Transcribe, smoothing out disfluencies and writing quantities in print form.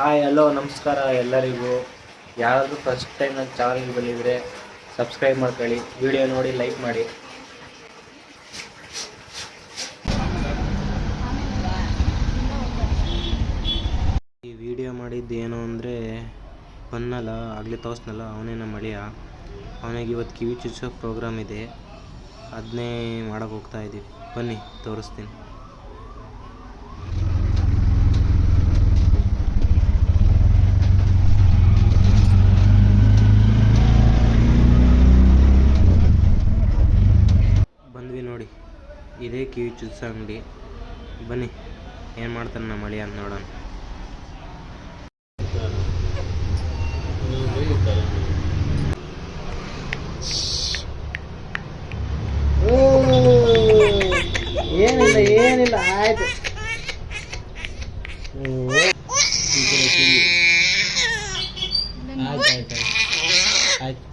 Hi hello ನಮಸ್ಕಾರ ಎಲ್ಲರಿಗೂ. ಯಾರಾದರೂ ಫಸ್ಟ್ ಟೈಮ್ ನನ್ನ ಚಾನಲ್ಗೆ ಬಂದಿದ್ದರೆ ಸಬ್ಸ್ಕ್ರೈಬ್ ಮಾಡ್ಕೊಳ್ಳಿ, ವಿಡಿಯೋ ನೋಡಿ ಲೈಕ್ ಮಾಡಿ. ಈ ವಿಡಿಯೋ ಮಾಡಿದ್ದೇನು ಅಂದರೆ ಬಂದಲ್ಲ ಆಗಲೇ ತೋರಿಸ್ನಲ್ಲ ಅವನೇ ನಮ್ಮ ಅಳಿಯ. ಅವನಿಗೆ ಇವತ್ತು ಕಿವಿ ಚುಚ್ಚೋ ಪ್ರೋಗ್ರಾಮ್ ಇದೆ, ಅದನ್ನೇ ಮಾಡೋಕ್ಕೆ ಹೋಗ್ತಾ ಇದ್ದೀವಿ. ಬನ್ನಿ ತೋರಿಸ್ತೀನಿ. ಬಂದ್ವಿ ನೋಡಿ, ಇದೇ ಕಿವಿ ಚುಚ್ಚೋ ಅಂಗಡಿ. ಬನ್ನಿ ಏನು ಮಾಡ್ತಾನೆ ನಮ್ಮ ಅಳಿಯ ಅಂತ ನೋಡೋಣ. ಏನಿಲ್ಲ ಆಯ್ತು. ಆಯ್ತು